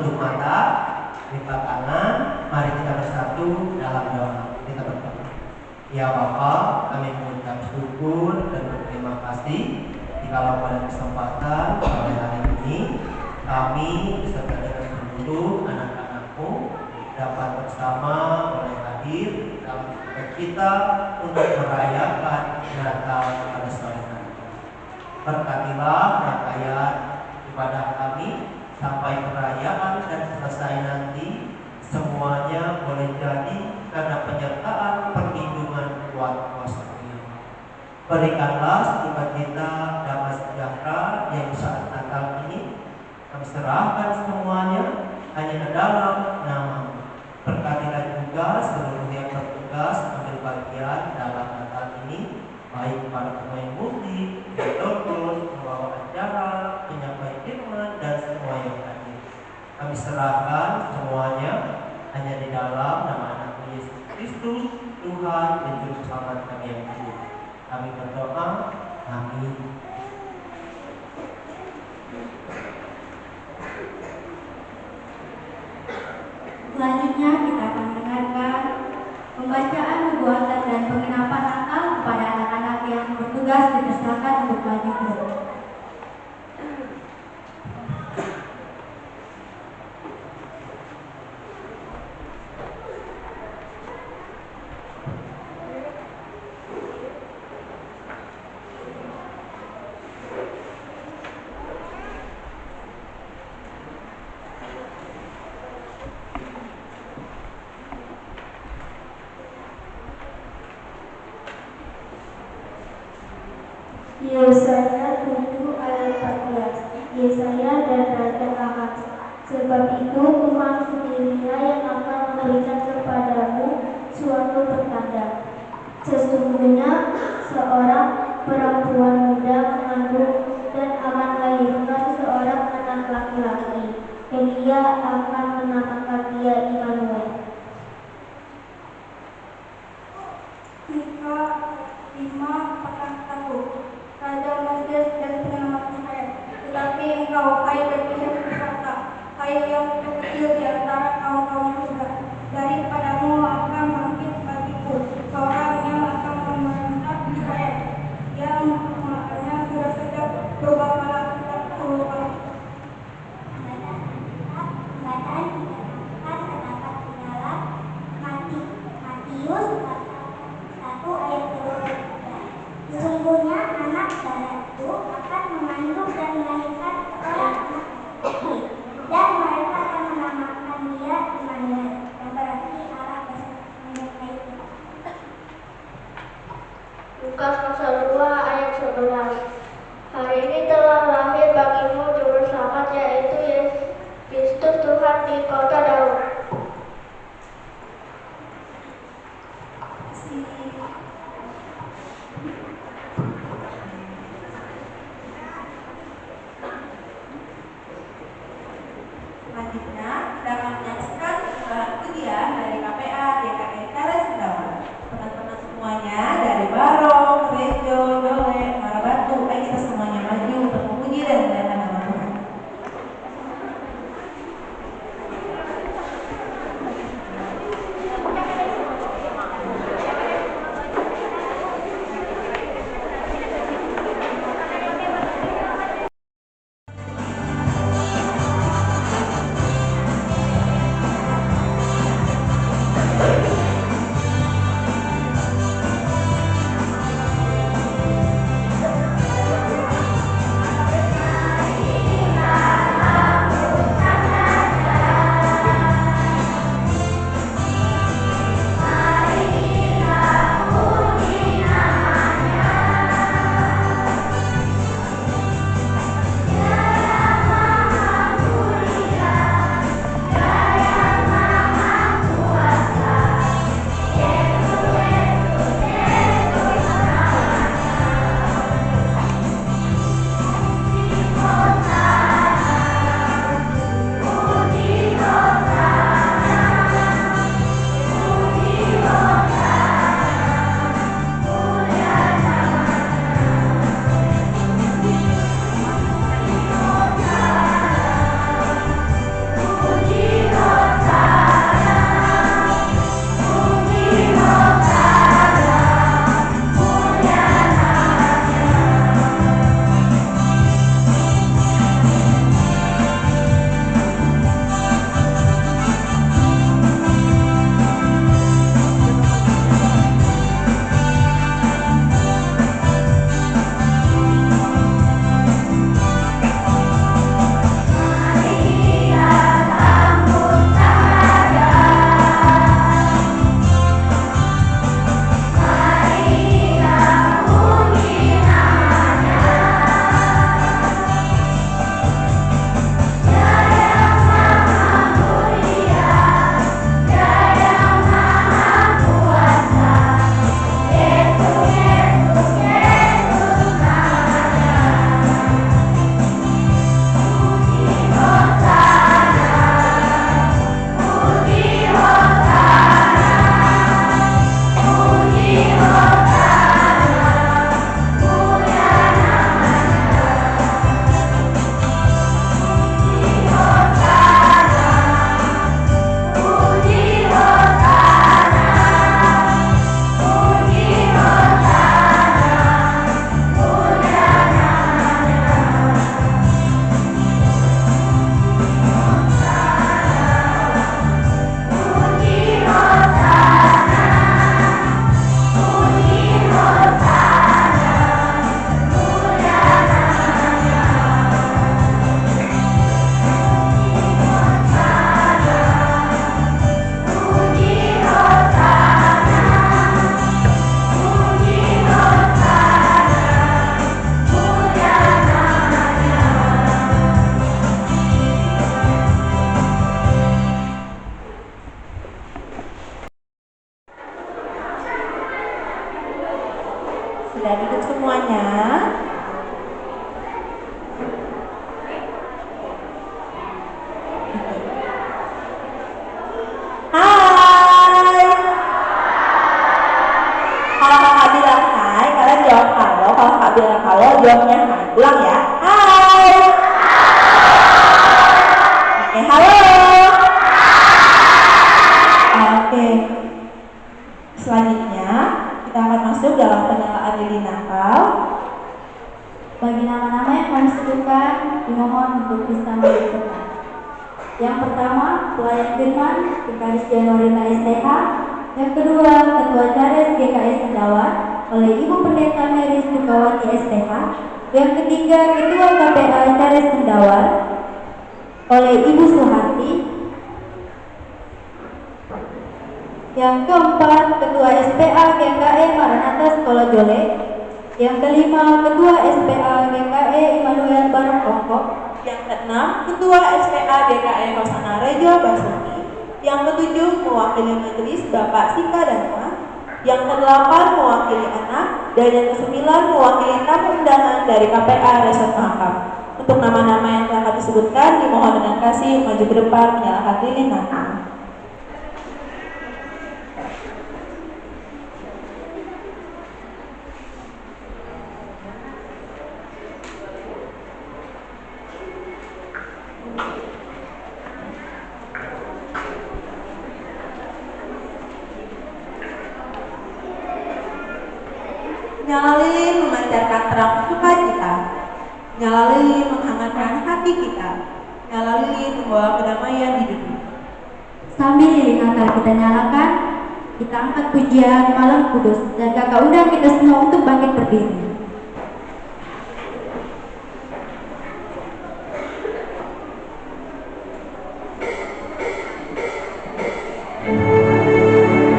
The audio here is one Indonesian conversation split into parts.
tutup mata, lipat tangan, mari kita bersatu dalam doa. Kita berdoa. Ya Bapa, kami mengucap syukur dan berterima kasih jikalau pada kesempatan pada hari ini kami beserta dengan seluruh anak-anakmu dapat bersama boleh hadir dalam kita untuk merayakan Natal pada sore hari. Berkatilah rangkaian ibadah kami sampai perayaan dan selesai nanti, semuanya boleh jadi karena penyertaan perlindungan kuat kuasa Tuhan. Berikanlah sukacita damai sejahtera yang saat Natal ini kami serahkan semuanya hanya ke dalam nama. Berkatilah juga seluruh yang bertugas ambil bagian dalam Natal ini, baik para pemain musik, liturgus, pembawa acara, penyampaian firman, dan semua yang hadir. Kami serahkan semuanya hanya di dalam nama anak Yesus Kristus, Tuhan dan Juru Selamat kami yang hidup. Kami berdoa, amin. Selanjutnya kita akan mendengarkan pembacaan nubuatan dan penginapan Natal kepada anak-anak yang bertugas didesakan untuk maju hidup. Yesaya 7 ayat 14. Yesaya dan Raja Ahaz. Sebab itu Tuhan sendirinya yang akan memberikan kepadamu suatu pertanda. Sesungguhnya seorang perempuan muda mengandung dan akan melahirkan seorang anak laki-laki, dan ia akan menamakan dia Immanuel. Mika 5 pernah takut, Raja Mesias dan penyelamat Israel. Tetapi engkau, hai terpilih berkata, hai yang terkecil di antara kaum-kaum surga, daripadamu akan bangkit bagiku seorang yang akan memerintah Israel, yang makanya sudah sejak berubah kala kita dahulu kala. Bacaan dikatakan terdapat di dalam Matius 1 ayat 23. Sesungguhnya anak darah itu akan mengandung dan melahirkan seorang anak laki-laki, dan mereka akan menamakan dia Immanuel, yang berarti Allah menyertai kita. Lukas pasal 2 ayat 11. Hari ini telah lahir bagimu Juru Selamat, yaitu Yesus Kristus Tuhan di kota Daud. Selanjutnya kita akan menyaksikan bahan pujian dari KPA DKI Kales Sindawang. Teman-teman semuanya dari Barong, Rejo, Dole, Marabatu, ayo kita semuanya maju untuk memuji dan memuliakan nama Tuhan. diusulkan dimohon untuk bisa mengikuti. Yang pertama, pelayan firman Vikaris Januarita STH. Yang kedua, Ketua Cares GKS Sendawar oleh Ibu Pendeta Mary Sukawati STH. Yang ketiga, Ketua KPA Cares Sendawar oleh Ibu Suharti. Yang keempat, Ketua SPA GKE Maranatha Sekolah Jole. Yang kelima, Ketua SPA GKE Immanuel Barong Kongkok. Yang keenam, Ketua SPA GKE Hosana Rejo Basuki. Yang ketujuh, mewakili majelis Bapak Sika Danma. Yang kedelapan, mewakili anak. Dan yang kesembilan, mewakili tamu undangan dari KPA Resort Mahakam. Untuk nama-nama yang telah kami sebutkan, dimohon dengan kasih maju ke depan menyalakan lilin Natal. Nyala lilin memancarkan terang sukacita. Nyala lilin menghangatkan hati kita. Nyala lilin membawa kedamaian di dunia. Sambil lilin akan kita nyalakan, kita angkat pujian Malam Kudus dan kakak undang kita semua untuk bangkit berdiri.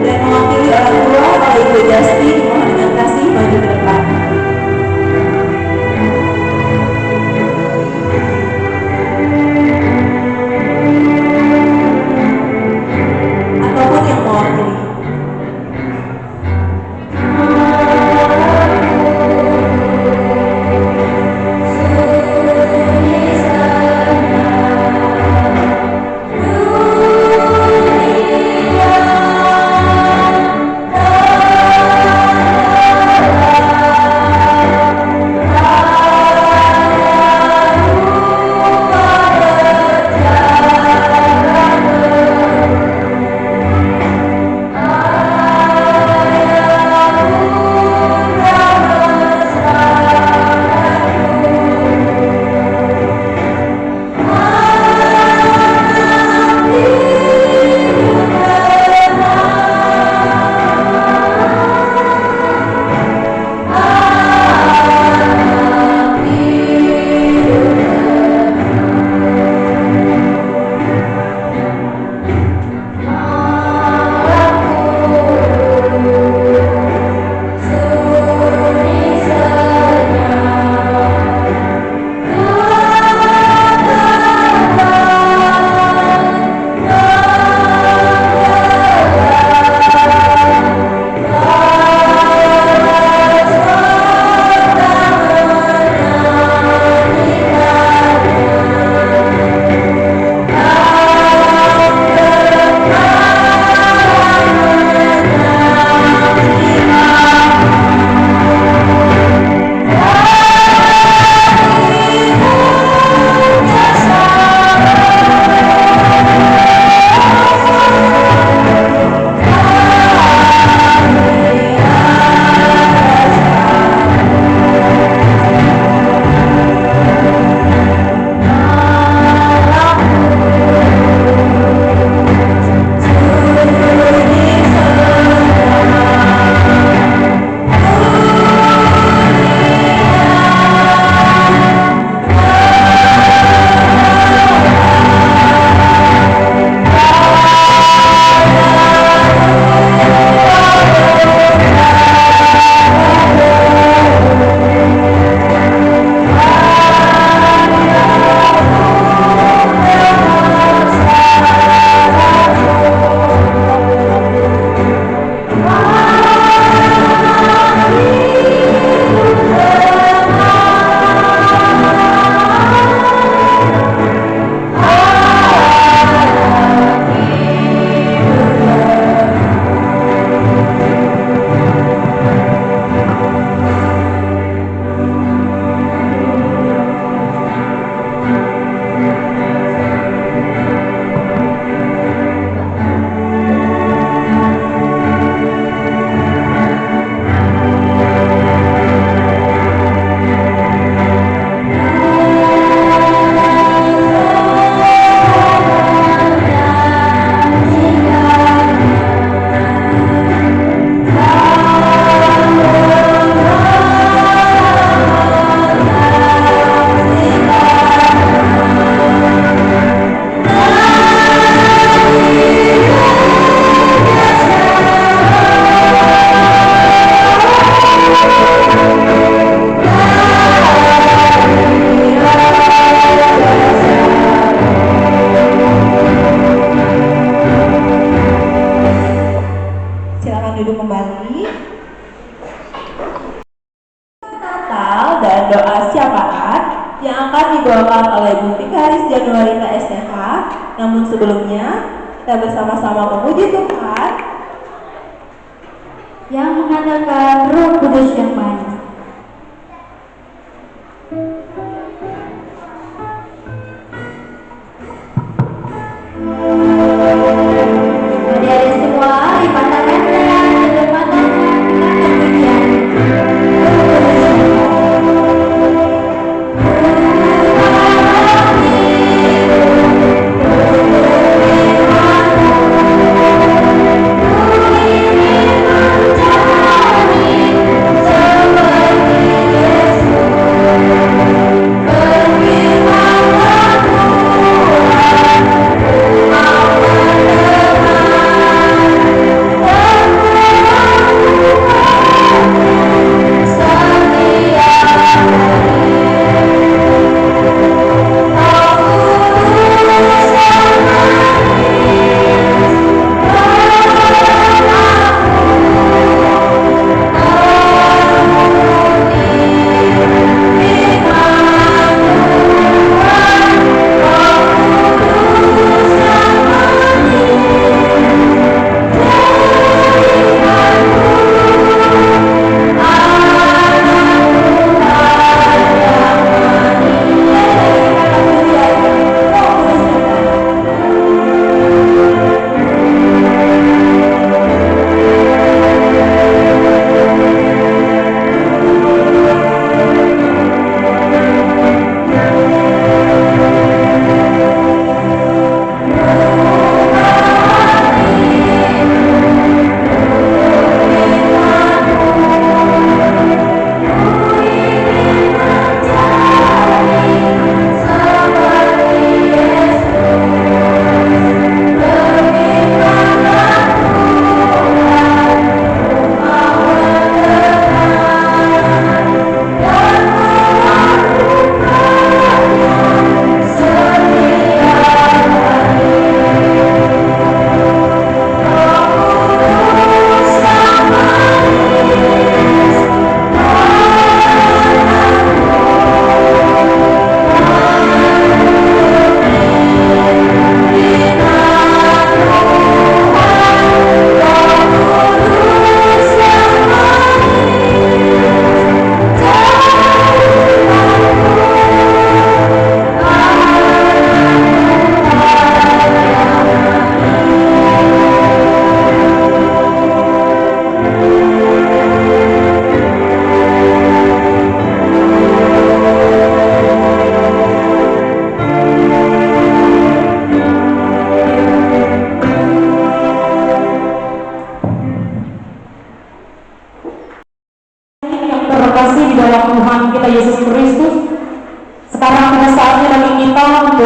Dan mewakili orang tua oleh Ibu Jasti, dimohon dengan kasih maju ke depan. Ataupun yang mewakili. Dunia Namun sebelumnya, kita bersama-sama memuji Tuhan yang mengadakan Roh Kudus yang manis. Adik-adik semua, lipat tangannya,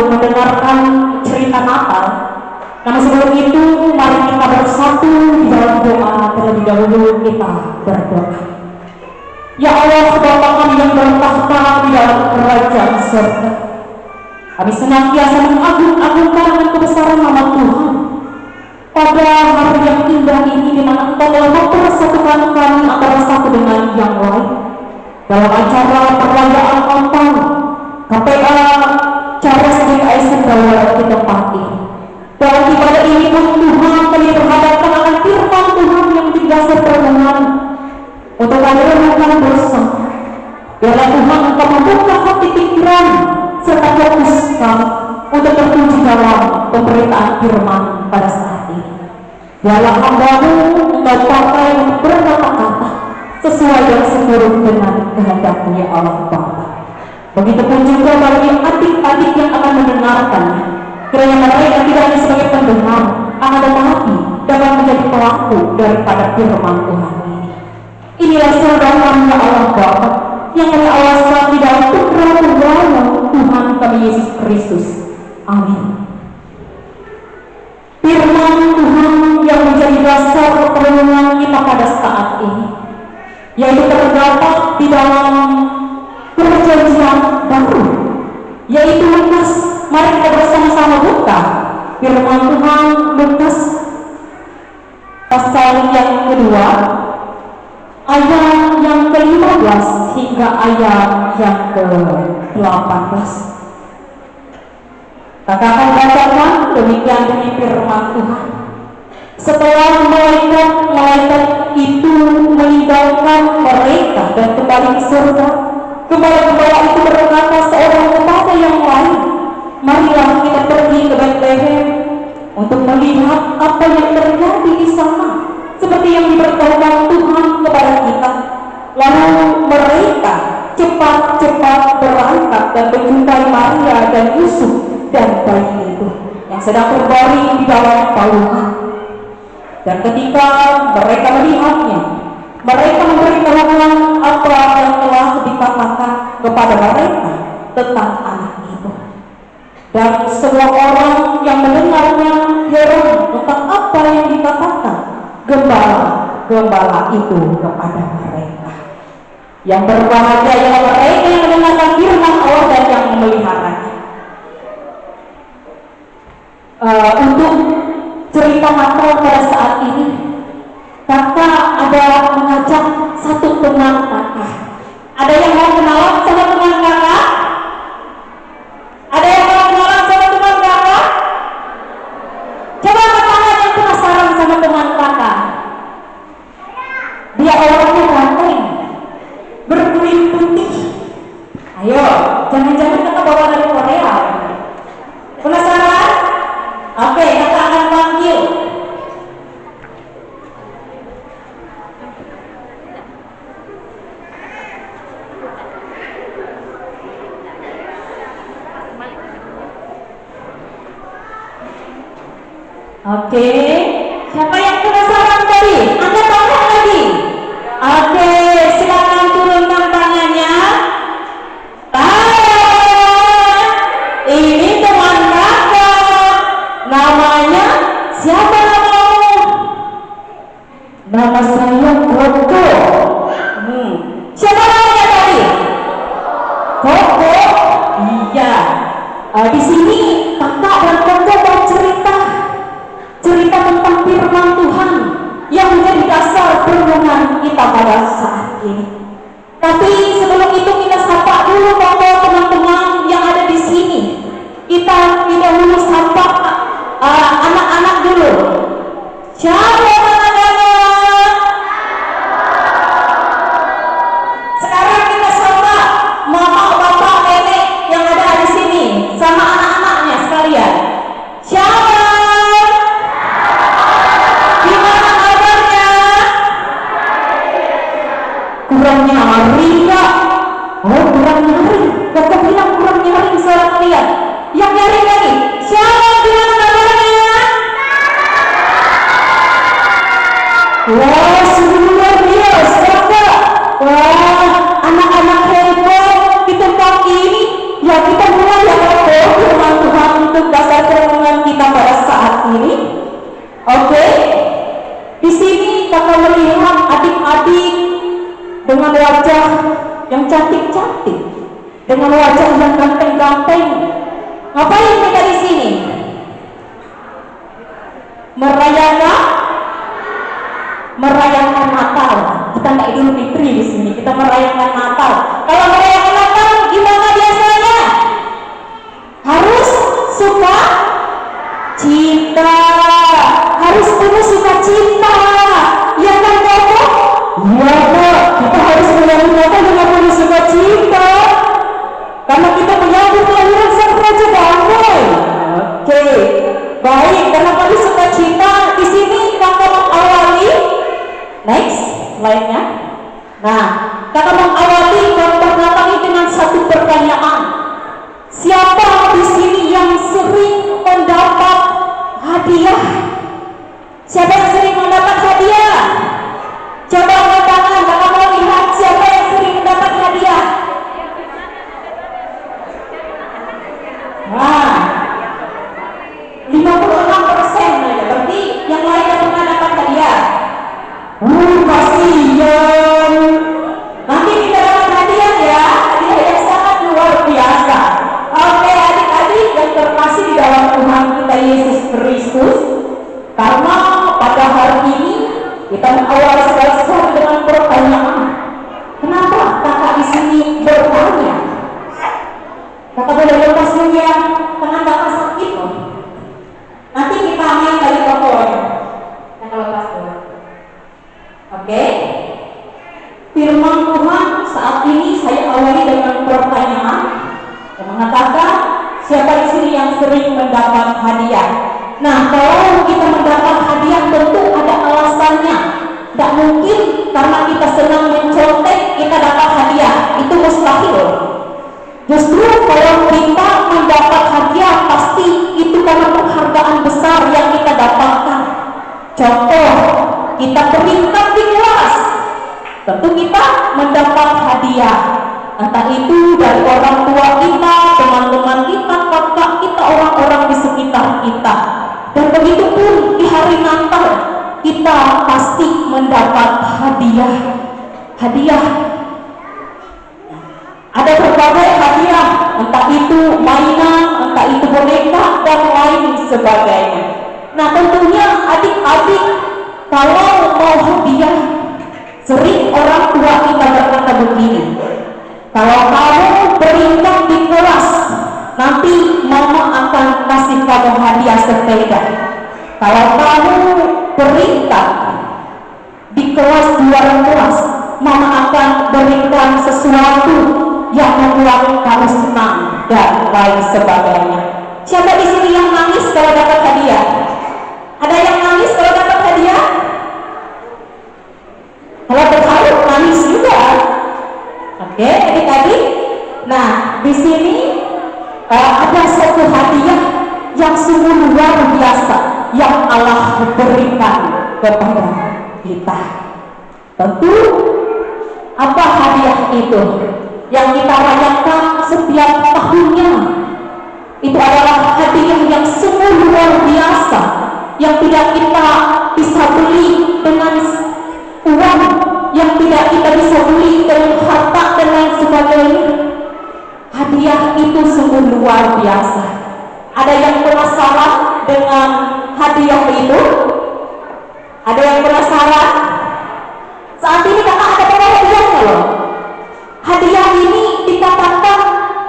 tutup matanya, kita pujian. Namun sebelum itu, mari kita bersatu di dalam doa. Terlebih dahulu kita berdoa. Ya Allah, Bapa kami yang bertahta di dalam kerajaan surga, kami senantiasa mengagung-agungkan dengan kebesaran nama Tuhan. Pada hari yang indah ini, di mana Engkau telah mempersatukan kami antara satu dengan yang lain dalam acara perayaan Natal KPA Charles GKI Sendawara di tempat ini. Dalam ibadah ini pun Tuhan, kami berhadapkan akan firman Tuhan yang didasar permohonan untuk kami renungkan bersama. Biarlah Tuhan Engkau membuka hati pikiran serta fokus kami untuk tertuju dalam pemberitaan firman pada saat ini. Biarlah hamba-Mu Engkau pakai untuk berkata-kata sesuai yang seturut dengan kehendak-Mu, ya Allah Bapa. Begitupun juga bagi adik-adik yang akan mendengarkannya. Kiranya mereka tidak hanya sebagai pendengar, akan tetapi dapat menjadi pelaku daripada firman Tuhan ini. Inilah saudara ya Allah Bapa yang kami awaskan di dalam putra tunggal Tuhan kami Yesus Kristus. Amin. Firman Tuhan yang menjadi dasar perenungan kita pada saat ini, yaitu terdapat di dalam Perjanjian Baru, yaitu Lukas. Mari kita bersama-sama buka firman Tuhan Lukas pasal yang kedua, ayat yang ke-15 hingga ayat yang ke-18. Katakan bacakan. demikian bunyi firman Tuhan. Setelah malaikat itu meninggalkan mereka dan kembali ke surga, gembala-gembala itu berkata seorang kepada yang lain, marilah kita pergi ke Bethlehem untuk melihat apa yang terjadi di sana, seperti yang diberitahukan Tuhan kepada kita. Lalu mereka cepat-cepat berangkat dan menjumpai Maria dan Yusuf dan bayi itu yang sedang berbaring di dalam palungan. Dan ketika mereka melihatnya, mereka memberitahukan apa yang telah dikatakan kepada mereka tentang anak itu. Dan semua orang yang mendengarnya heran tentang apa yang dikatakan gembala itu kepada mereka. Yang berbahagia ialah mereka yang mendengarkan firman Allah dan yang memeliharanya. Untuk cerita Natal pada saat ini, kakak ada mengajak satu teman kakak. Ada yang mau kenalan sama teman kakak? Ada yang mau kenalan sama teman kakak? Coba kakak yang penasaran sama teman kakak. Dia orangnya ganteng, berkulit putih. Ayo, jangan-jangan kakak bawa dari Korea. Penasaran? Oke, kakak akan panggil. Oke, siapa yang penasaran tadi? Angkat tangan lagi. Oke, silakan turunkan tangannya. Ini teman kakak. Namanya siapa namamu? Nama saya Koko. Siapa namanya tadi? Koko. Iya. Di sini kakak dan Koko mau cerita tentang firman Tuhan yang menjadi dasar perenungan kita pada saat ini. Tapi sebelum itu kita sapa dulu Bapak teman-teman yang ada di sini. Kita dulu sapa anak-anak dulu. Siapa anak-anak? Sekarang kita sapa mama, bapak, nenek yang ada di sini sama anak-anaknya sekalian. Siapa? Gimana kabarnya? Kurang nyaring enggak? Oh, kurang nyaring. Kakak bilang kurang nyaring suara kalian. Yang nyaring lagi. Siapa gimana kabarnya? Wah, sungguh luar biasa, Kak. Wah, anak-anak hebat di tempat ini. Ya, kita mulai ya, Kak. Firman Tuhan untuk dasar perenungan kita pada saat ini. Oke. Di sini kakak melihat adik-adik dengan wajah yang cantik-cantik, dengan wajah yang ganteng-ganteng. Ngapain kita di sini? Merayakan Natal. Kita nggak Idul Fitri di sini. Kita merayakan Natal. Kalau merayakan Natal gimana biasanya? Harus suka cita. Harus penuh sukacita. Ya kan, Bapak? Iya, Pak. Kita harus menyambut Natal dengan penuh sukacita. Karena kita menyambut kelahiran Sang Raja Damai. Oke, baik. Karena penuh sukacita, di sini kakak mengawali. Next, slide-nya. Nah, kakak mengawali gambar Natal ini dengan satu pertanyaan. Siapa di sini yang sering mendapat hadiah? Siapa yang sering mendapat hadiah? Coba angkat tangan, kakak mau lihat siapa yang sering mendapat hadiah. Nah, 56% aja, berarti yang lain yang pernah dapat hadiah. Kasihan. Nanti kita dapat hadiah ya, hadiah yang sangat luar biasa. Oke, adik-adik yang terkasih di dalam Tuhan kita Yesus Kristus, karena pada hari ini kita mengawali segala sesuatu dengan pertanyaan. Kenapa kakak di sini bertanya? Kakak boleh lepas dulu ya, tangan kakak sakit loh. mungkin karena kita senang mencontek kita dapat hadiah, itu mustahil. Justru kalau kita mendapat hadiah pasti itu karena penghargaan besar yang kita dapatkan. Contoh, kita peringkat di kelas, tentu kita mendapat hadiah, entah itu dari orang tua kita, teman-teman kita, kakak kita, orang-orang di sekitar kita. Dan begitu pun di hari Natal kita pasti mendapat hadiah. Ada berbagai hadiah, entah itu mainan, entah itu boneka, dan lain sebagainya. Nah tentunya adik-adik kalau mau hadiah, sering orang tua kita berkata begini, kalau kamu peringkat di kelas, nanti mama akan kasih kamu hadiah sepeda. Kalau kamu peringkat di kelas luar kelas, mama akan berikan sesuatu yang membuat kamu senang dan lain sebagainya. Siapa di sini yang nangis kalau dapat hadiah? Ada yang nangis kalau dapat hadiah? Kalau berharu nangis juga. Oke, adik-adik. Nah, di sini ada satu hadiah yang sungguh luar biasa yang Allah berikan kepada kita. Tentu apa hadiah itu yang kita rayakan setiap tahunnya? Itu adalah hadiah yang sungguh luar biasa yang tidak kita bisa beli dengan uang, yang tidak kita bisa beli dengan harta dan lain sebagainya. Hadiah itu sungguh luar biasa. Ada yang penasaran dengan hadiah itu? Ada yang penasaran? Saat ini kakak ada bawa hadiahnya loh. Hadiah ini dikatakan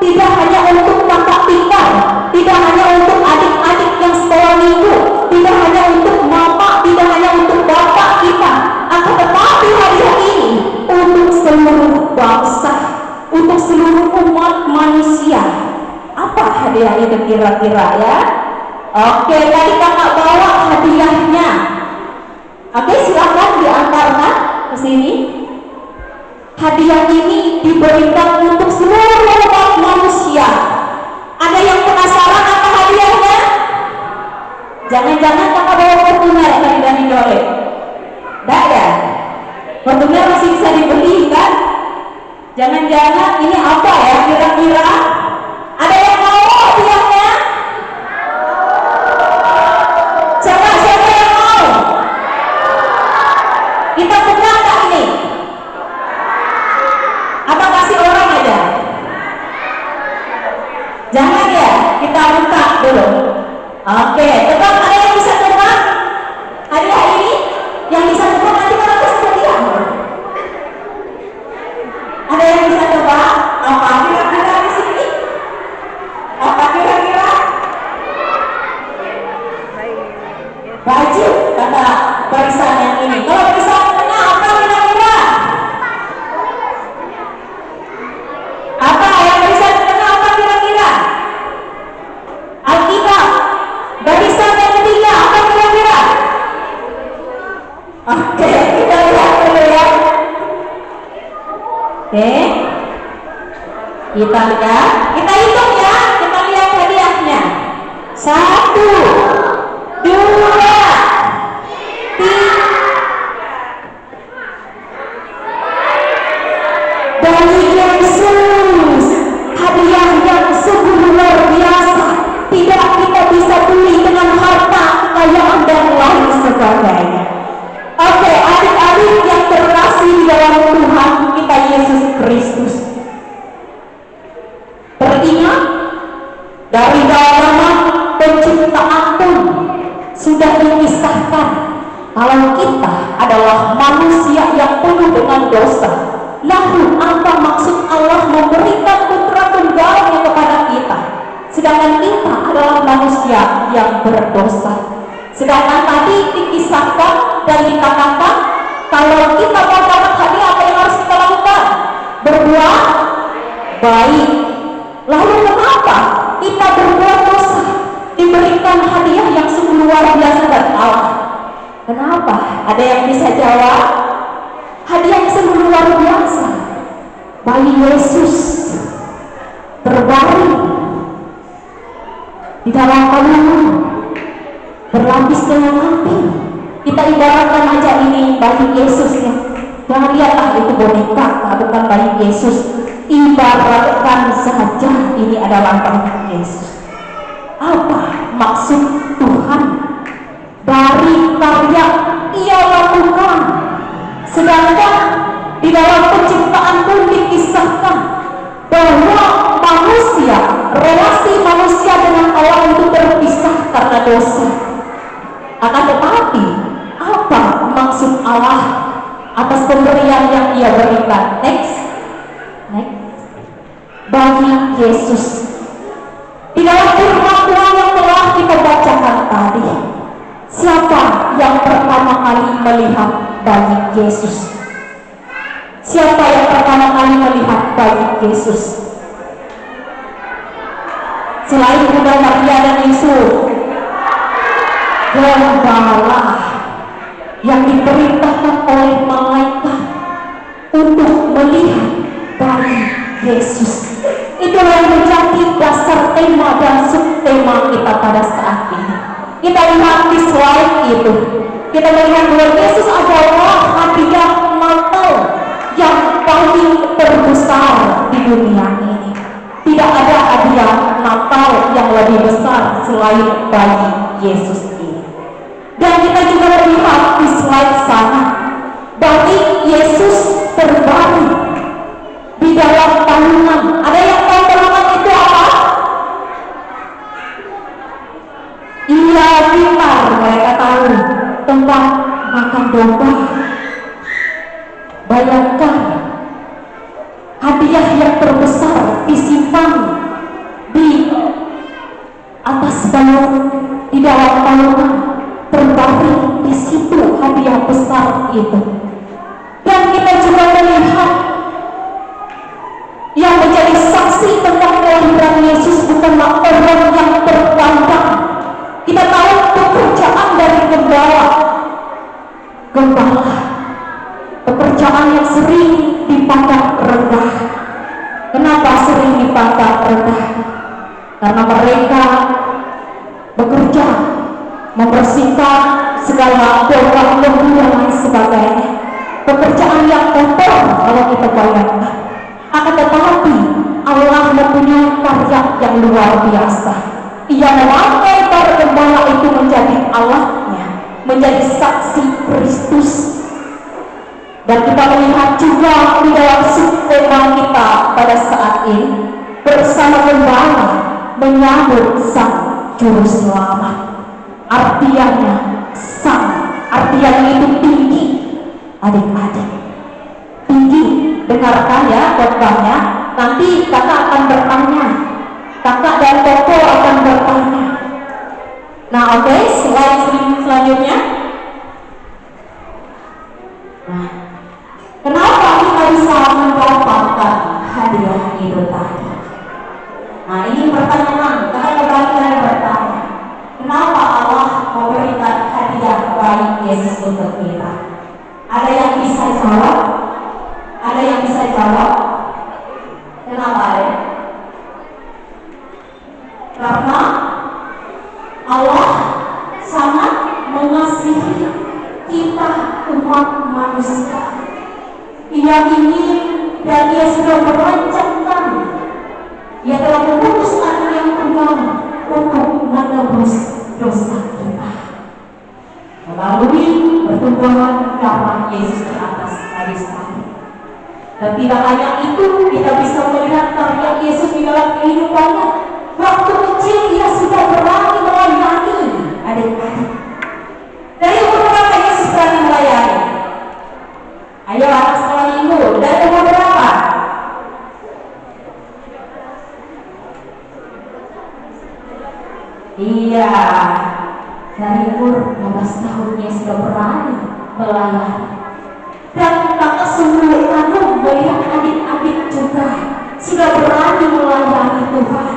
tidak hanya untuk kakak tinggal, tidak hanya untuk adik-adik yang sekolah minggu, tidak hanya untuk mama, tidak hanya untuk bapak kita, akan tetapi hadiah ini untuk seluruh bangsa, untuk seluruh umat manusia. Apa hadiah itu kira-kira ya? Oke, tadi kakak bawa hadiahnya. Oke, silakan diantarkan ke sini. Hadiah ini diberikan untuk seluruh umat manusia. Ada yang penasaran apa hadiahnya? Jangan-jangan kakak bawa Fortuner tadi dari Dole? Tidak ya? Fortuner masih bisa dibeli kan? Jangan-jangan ini apa ya kira-kira? Ada yang mau hadiahnya? Siapa yang mau? Kita buka nggak ini? Apa kasih orang aja? Jangan ya, kita buka dulu. Oke, tebak, ada yang bisa tebak hadiah ini? Yang bisa tebak nanti kalau aku setia. Ada yang bisa tebak? Apa kira-kira di sini? Apa kira-kira? Baju kata barisan yang ini. Kalau barisan tengah apa kira-kira? Apa yang barisan tengah apa kira-kira? Alkitab. Barisan yang ketiga apa kira-kira? Oke, kita lihat dulu ya. Oke, kita lihat, kita hitung ya, kita lihat hadiahnya. 1, 2, 3. Dari Yesus, hadiah yang sungguh luar biasa, tidak kita bisa beli dengan harta, kekayaan dan lain sebagainya. Oke, adik-adik yang terkasih di dalam Tuhan kita Yesus Kristus, teringat dari zaman penciptaan pun sudah dikisahkan kalau kita adalah manusia yang penuh dengan dosa. Lalu apa maksud Allah memberikan putra tunggalnya kepada kita, sedangkan kita adalah manusia yang berdosa? Sedangkan tadi dikisahkan dan dikatakan kalau kita mau dapat hadiah apa yang harus kita lakukan? Berbuat baik. Lalu kenapa kita berbuat dosa diberikan hadiah yang sungguh luar biasa dari Allah? Kenapa? Ada yang bisa jawab? bayi Yesus terbaring di dalam palungan berlapis dengan kain. Kita ibaratkan aja ini bayi Yesus ya. Jangan lihatlah itu boneka, bukan bayi Yesus. Ibaratkan saja ini adalah bayi Yesus. Apa maksud Tuhan dari karya Ia lakukan? Sedangkan di dalam penciptaan pun dikisahkan bahwa manusia, relasi manusia dengan Allah itu terpisah karena dosa. Akan tetapi apa maksud Allah atas pemberian yang Ia berikan? Next. Bagi Yesus. Di dalam firman Tuhan yang telah kita bacakan tadi, siapa yang pertama kali melihat bagi Yesus? Siapa yang pertama kali melihat bagi Yesus? Selain Bunda Maria dan Yesus, gembala yang diperintahkan oleh malaikat untuk melihat bagi Yesus. Itulah yang menjadi dasar tema dan subtema kita pada saat ini. Kita lihat di slide itu, kita melihat bahwa Yesus adalah hadiah Natal yang paling terbesar di dunia ini. Tidak ada hadiah Natal yang lebih besar selain bagi Yesus ini. Dan kita juga melihat di slide sana, bagi Yesus terbaring di dalam palungan. Ada yang tahu palungan itu apa? Iya, pintar, mereka tahu, tempat makan domba. Bayangkan, hadiah yang terbesar disimpan di atas balon di dalam palungan, terbaring di situ hadiah besar itu. Dan kita juga melihat yang menjadi saksi tentang kelahiran Yesus bukanlah orang yang terpandang. Kita tahu pekerjaan dari gembala, pekerjaan yang sering dipandang rendah. Kenapa sering dipandang rendah? Karena mereka bekerja membersihkan segala domba lembu dan lain sebagainya. Pekerjaan yang kotor kalau kita bayangkan. Akan tetapi Allah mempunyai karya yang luar biasa. Ia memakai para gembala itu menjadi Allahnya, menjadi saksi Kristus. Dan kita melihat juga di dalam subtema kita pada saat ini, bersama gembala menyambut Sang Juru Selamat. Artinya itu tinggi, adik-adik, tinggi. Dengarkan ya khotbahnya. Nanti kakak akan bertanya, kakak dan koko akan bertanya. Nah, oke, slide selanjutnya. Nah, kenapa kita bisa mendapatkan hadiah itu tadi? Nah, ini pertanyaan. Kakak kembali lagi bertanya, kenapa Allah memberikan hadiah bagi Yesus untuk kita? Ada yang bisa jawab? Ada yang bisa jawab? Kenapa ya? Karena Allah sangat mengasihi kita umat manusia. Ia ingin dan Ia sudah merancangkan, Ia telah mengutus Anak yang tunggal untuk menebus dosa kita melalui pertumbuhan darah Yesus di atas kayu salib. Dan tidak hanya itu, kita bisa melihat karya Yesus di dalam kehidupannya. Waktu kecil Ia sudah berani melayani adik-adik. Dari umur berapa Yesus berani melayani? Ayo anak sekolah minggu, dari umur berapa? Iya, dari umur 15 tahun Ia sudah berani melayani. Dan kakak semua melihat adik-adik juga sudah berani melayani Tuhan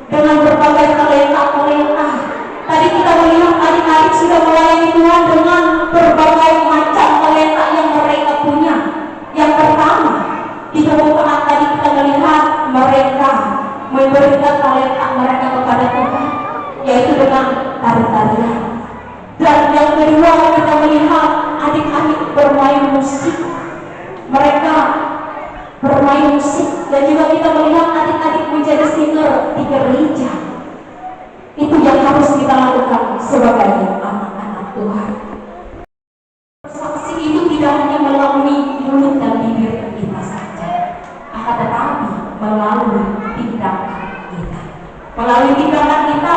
dengan berbagai talenta. Tadi kita melihat adik-adik sudah melayani Tuhan dengan berbagai macam talenta yang mereka punya. Yang pertama, di permukaan kedua kita melihat adik-adik bermain musik. Mereka bermain musik, dan juga kita melihat adik-adik menjadi singer di gereja. Itu yang harus kita lakukan sebagai anak-anak Tuhan. Bersaksi itu tidak hanya melalui mulut dan bibir kita saja, akan tetapi melalui tindakan kita. Melalui tindakan kita,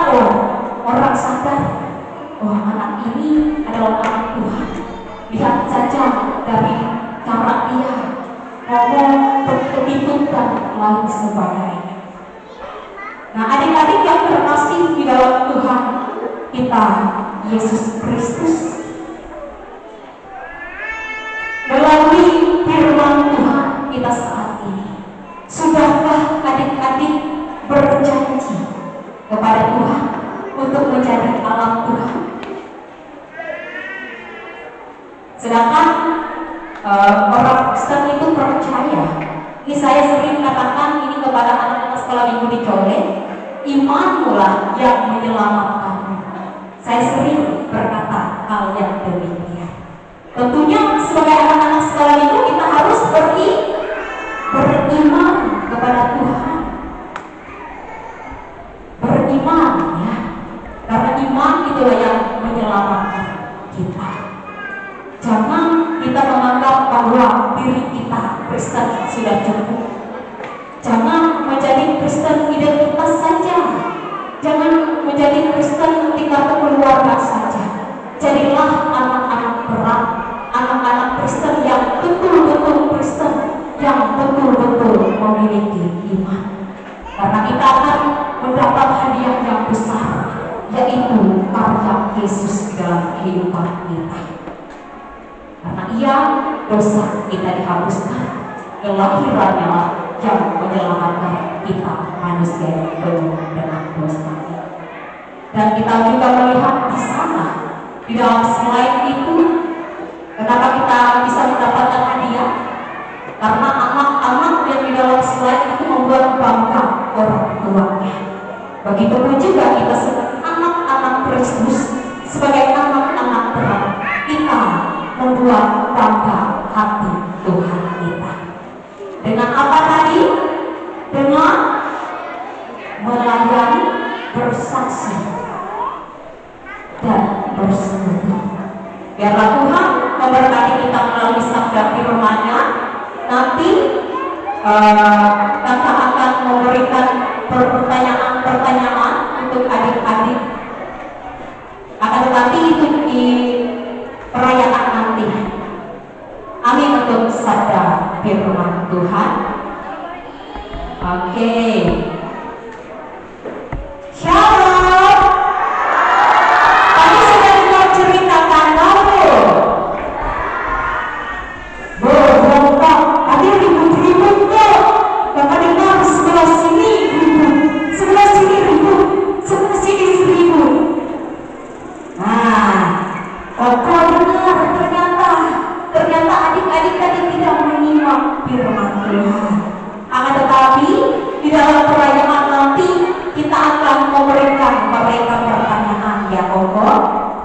orang sadar, anak ini adalah anak Tuhan. Lihat saja dari cara dia ngomong, berketitut dan lain sebagainya. Nah, adik-adik yang terkasih di dalam Tuhan kita Yesus Kristus, melalui firman Tuhan kita saat ini, sudahkah adik-adik berjanji kepada Tuhan untuk menjadi anak Tuhan? Sedangkan orang Kristen itu percaya, ini saya sering katakan ini kepada anak-anak sekolah minggu di Cole, imanmulah yang menyelamatkanmu. Saya sering berkata hal yang demikian. Tentunya sebagai anak-anak sekolah minggu kita harus beriman kepada Tuhan. Beriman, ya, karena iman itulah yang menyelamatkan kita. Jangan kita menganggap bahwa diri kita Kristen sudah cukup. Jangan menjadi Kristen identitas saja. Jangan menjadi Kristen tingkat keluarga saja. Jadilah anak-anak perang, anak-anak Kristen yang betul-betul Kristen, yang betul-betul memiliki iman. Karena kita akan mendapat hadiah yang besar, yaitu karya Yesus di dalam kehidupan kita. Karena Ia, dosa kita dihapuskan, kelahirannya yang menyelamatkan kita manusia yang penuh dengan dosa. Dan kita juga melihat di sana, di dalam slide itu, kenapa kita bisa mendapatkan hadiah? Karena anak-anak yang di dalam slide itu membuat bangga orang tuanya. Begitupun juga kita sebagai anak-anak Kristus, sebagai anak-anak terang, kita membuat bangga hati Tuhan kita. Dengan apa tadi? Dengan melayani, bersaksi, dan bersekutu. Biarlah Tuhan memberkati kita melalui sabda firman-Nya. Nanti kita akan memberikan pertanyaan-pertanyaan untuk adik-adik. Akan tetapi itu di perayaan nanti. Amin untuk sabda firman Tuhan. Oke. Shalom. Tadi sudah dengar cerita Kandaru. Belum kok. Tadi ribut-ribut kok. Bapak dengar sebelah sini ribut, sebelah sini ribut, sebelah sini ribut. Nah, kok dengar ternyata adik-adik tadi tidak menyimak firman Tuhan. Akan tetapi di dalam perayaan nanti kita akan memberikan mereka pertanyaan, ya Koko.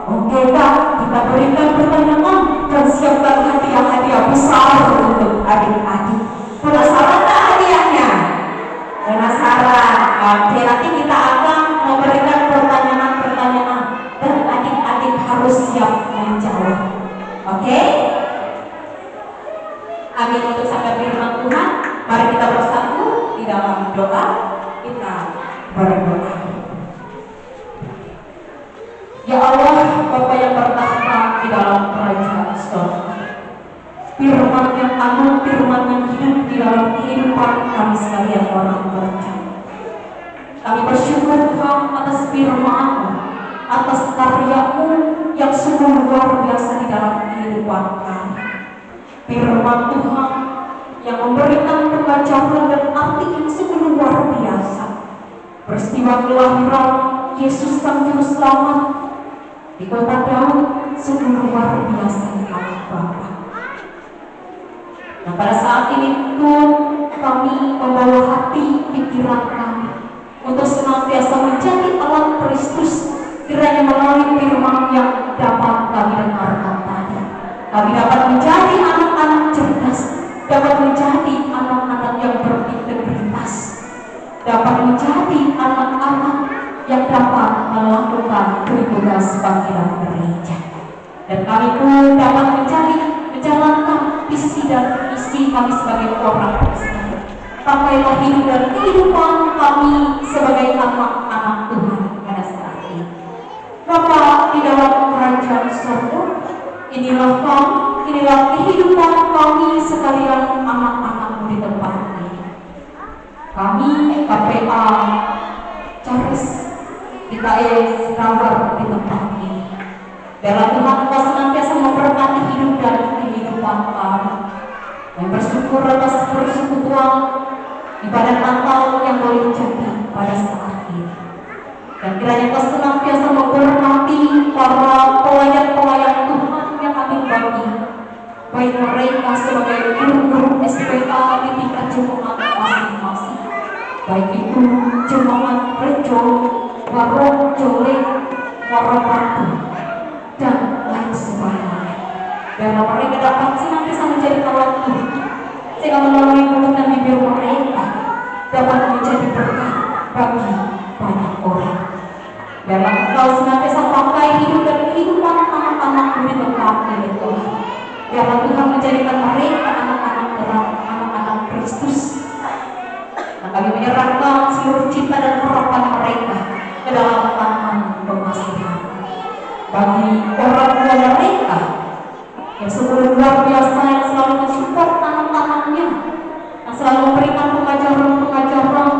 Oke Kak, kita berikan pertanyaan dan siapkan hadiah-hadiah besar untuk adik-adik. Penasaran tak hadiahnya? Penasaran? Oke, nanti kita akan memberikan pertanyaan-pertanyaan dan adik-adik harus siap menjawab. Oke? Amin untuk sabda firman Tuhan. Mari kita bersatu di dalam doa. Kita berdoa. Ya Allah, Bapa yang bertahta di dalam kerajaan surga, firman yang agung, firman yang hidup di dalam kehidupan kami sekalian orang percaya. Kami bersyukur Tuhan atas firman-Mu, atas karya-Mu yang sungguh luar biasa di dalam kehidupan kami. Firman Tuhan yang memberikan pengajaran dan arti yang sungguh luar biasa. Peristiwa kelahiran Yesus Sang Juru Selamat di kota Daud sungguh luar biasa di Allah Bapa. Nah, pada saat ini Tuhan, kami membawa hati pikiran kami untuk senantiasa menjadi alat Kristus, kiranya melalui firman yang dapat kami dan kami pun dapat menjalankan visi dan misi kami sebagai orang Kristen. Pakailah hidup dan kehidupan kami sebagai anak-anak Tuhan pada saat ini. Bapa di dalam kerajaan surga, inilah kehidupan kami sekalian anak-anakmu di tempat ini. Kami KPA Charis GKS Rawar di tempat ini. Biarlah Tuhan Kau senantiasa memberkati hidup dan kehidupan kami. Dan bersyukur atas persekutuan ibadat Natal yang boleh jadi pada saat ini. Dan kiranya Kau senantiasa memberkati para pelayan-pelayan Tuhan yang kami bagi, baik mereka sebagai guru-guru SPK di tingkat jemaat masing-masing, baik itu jemaat Rejo, Warung, Jolek, Warabatu, dan lain sebagainya. Biarlah mereka dapat senantiasa menjadi kawan Tuhan, sehingga melalui mulut dan bibir mereka dapat menjadi berkat bagi banyak orang. Biarlah Engkau senantiasa pakai hidup dan kehidupan anak-anak-Mu di tempat ini Tuhan. Biarlah Tuhan menjadikan mereka anak-anak terang, anak-anak Kristus. Dan kami menyerahkan seluruh cinta dan harapan mereka ke dalam tangan pengasihan. Bagi orang tua mereka yang sungguh luar biasa, yang selalu mensupport anak-anaknya, yang selalu memberikan pengajaran-pengajaran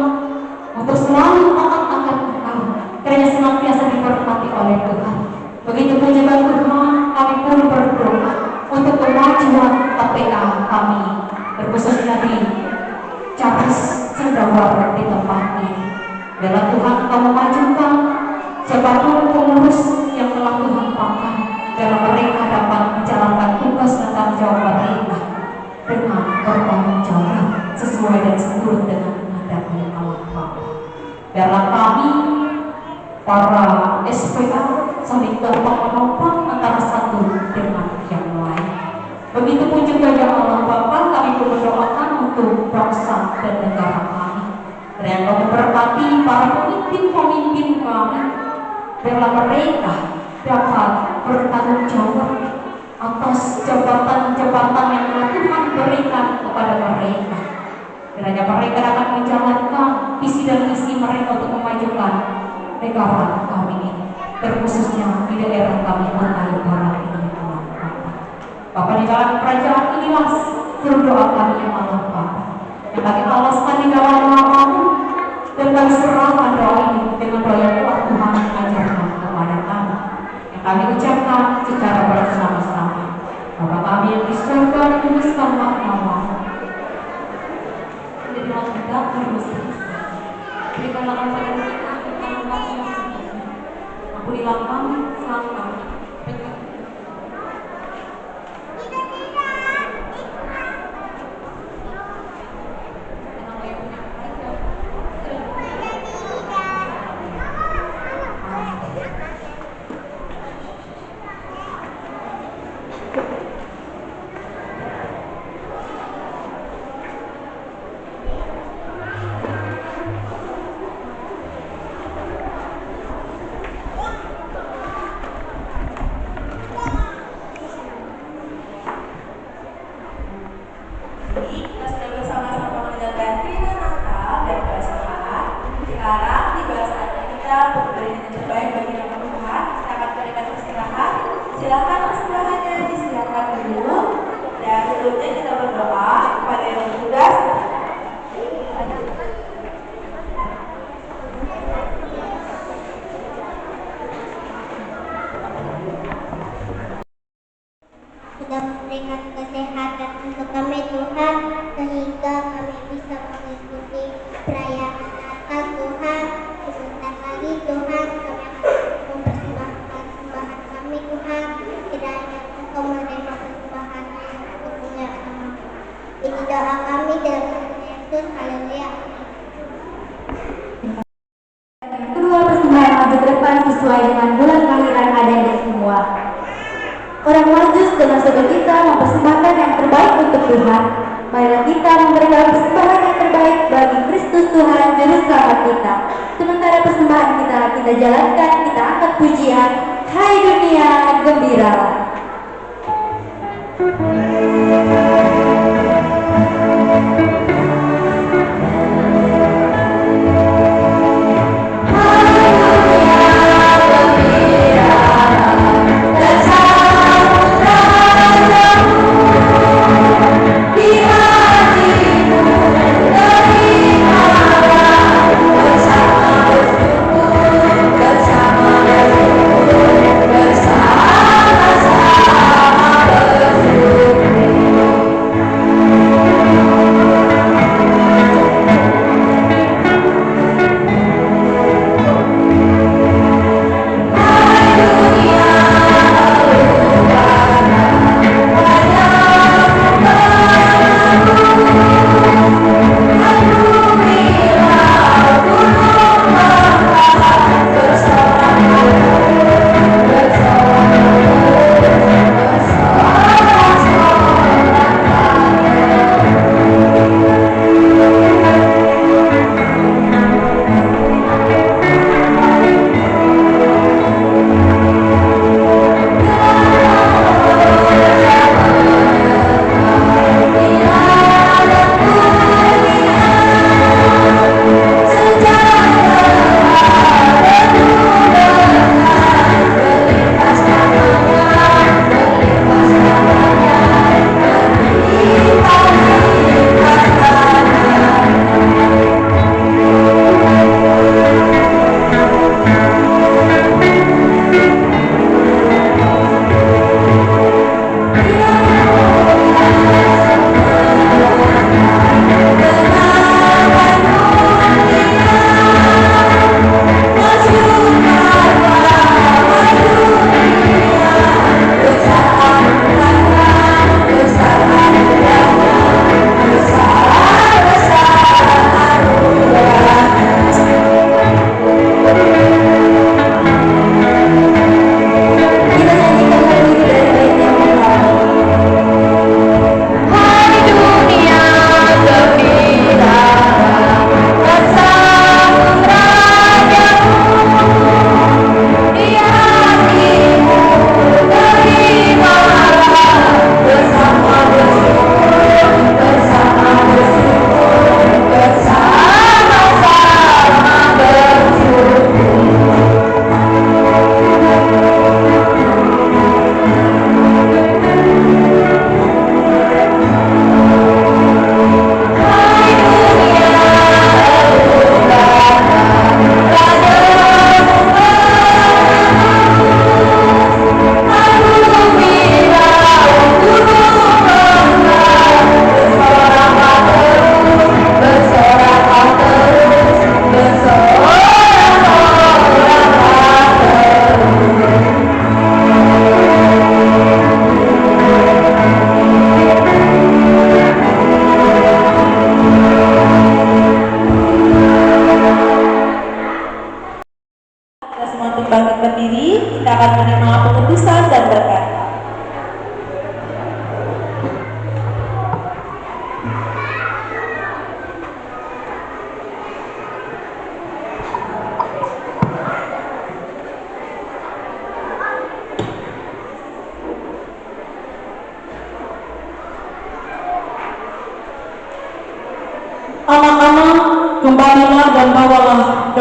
untuk selalu akan Engkau, kiranya senantiasa diberkati oleh Tuhan. Begitu pun juga Tuhan, kami pun berdoa untuk kemajuan KPA kami, berkhususnya di Charis Sendawar di tempat ini. Biarlah Tuhan Kau memajukan siapapun pengurus yang telah Tuhan pakai, dalam mereka dapat menjalankan tugas dan tanggung jawab mereka dengan bertanggung jawab sesuai dan seturut dengan kehendak-Mu Allah Bapa. Biarlah kami para SPA saling gampang menopang antara satu dengan yang lain. Begitupun juga ya Allah Bapa, kami pun mendoakan untuk bangsa dan negara kami. Dan Kau memberkati para pemimpin-pemimpin kami. Biarlah mereka dapat bertanggung jawab atas jabatan-jabatan yang telah Tuhan berikan kepada mereka. Kiranya mereka dapat menjalankan visi dan misi mereka untuk memajukan negara kami ini, terkhususnya di daerah kami Bengkulu Barat ini, Allah Bapa. Bapa, di dalam kerajaan inilah seluruh doa kami yang Allah Bapa, yang kami alaskan di dalam nama-Mu, dan kami serahkan doa ini dengan doa yang telah Tuhan ajarkan kepada kami, yang kami ucapkan secara bersama-sama. Bapa kami yang di surga, dikuduskanlah nama-Mu. Menjadilah kita bermusik. Berikanlah kepada kita kami yang sempurna. Ampunilah kami selalu kami. Kita sudah bersama-sama mendengarkan firman Natal dan persembahan. Sekarang tiba saatnya kita memberi yang terbaik bagi nama Tuhan. Kita akan berikan persembahan. Silakan persembahannya disiapkan dulu. Dan sebelumnya kita berdoa kepada yang bertugas. Sudah memberikan kesehatan untuk kami Tuhan, sehingga kami bisa mengikuti perayaan Natal Tuhan. Sebentar lagi Tuhan, kami akan mempersembahkan sembahan kami Tuhan. Kiranya Engkau menerima persembahan untuk kemuliaan nama-Mu. Ini doa kami dalam nama Yesus. Haleluya. Kedua persembahan maju ke depan sesuai dengan bulan kelahiran adik-adik semua. Orang Majus dengan sukacita mempersembahkan yang terbaik untuk Tuhan. Marilah kita memberikan persembahan yang terbaik bagi Kristus Tuhan Juru Selamat kita. Sementara persembahan kita jalankan, kita angkat pujian, Hai dunia gembira.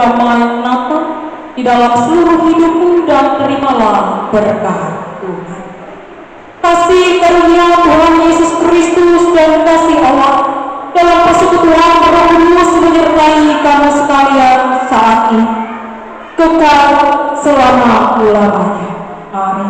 damai Natal di dalam seluruh hidupmu dan terimalah berkat Tuhan. Kasih karunia Tuhan Yesus Kristus dan kasih Allah dalam persekutuan Roh Kudus menyertai kamu sekalian saat ini, kekal selama-lamanya. Amin.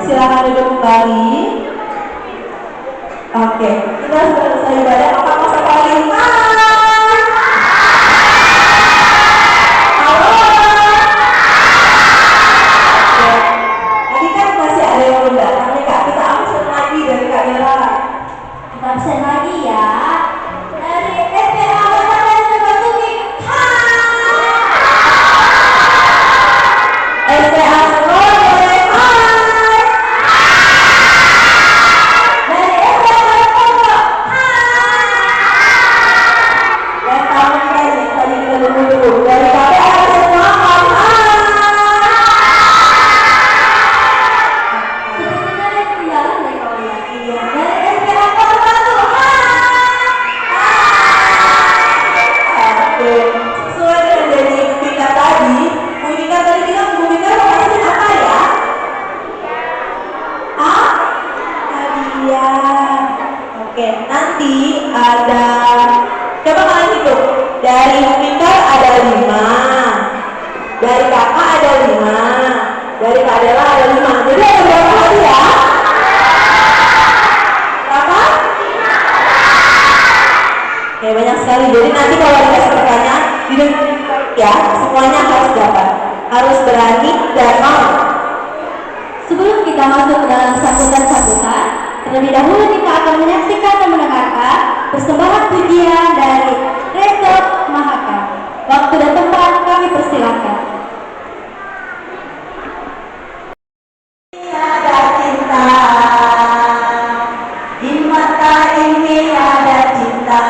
Silakan duduk kembali. Oke, kita sudah selesai ibadah. Apakah sekali? Halo. Oke. Tadi kan masih ada yang belum datang nih Kak. Kita absen lagi dari Kak Bella. Kita absen lagi ya. Dari SPA Kota Sebatuki. SPA Sekolah boleh hai. Dari SPA Kota. Dan tamu kita ini tadi kita dulu dari KPA semua hai. Sepertinya ada ketinggalan deh kalau ya. Iya. Dari SPA Kota Batu. Oke, sesuai dengan dari Ibu Mika tadi, Bu Mika tadi bilang Bu Mika lokasinya apa ya? Hadiah. Oke, nanti ada, coba kalian hitung. Dari Ibu Mika ada 5, dari kakak ada 5, dari Kak Dela ada 5. Jadi ada berapa hadiah? Berapa? Oke, banyak sekali. Jadi nanti kalau dikasih pertanyaan, didengarin ya, semuanya harus dapat. Harus berani dan mau. Sebelum kita masuk ke dalam sambutan-sambutan, terlebih dahulu kita akan menyaksikan dan mendengarkan persembahan pujian dari Resort Mahaka. Waktu dan tempat kami persilakan. Ada cinta, di mata ini ada cinta,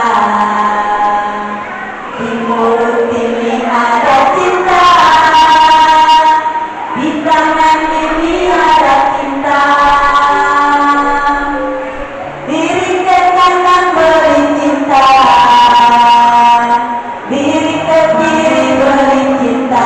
di mulut ini ada cinta, di tangan ini ada cinta. Diri ke kanan beri cinta, diri ke kiri beri cinta.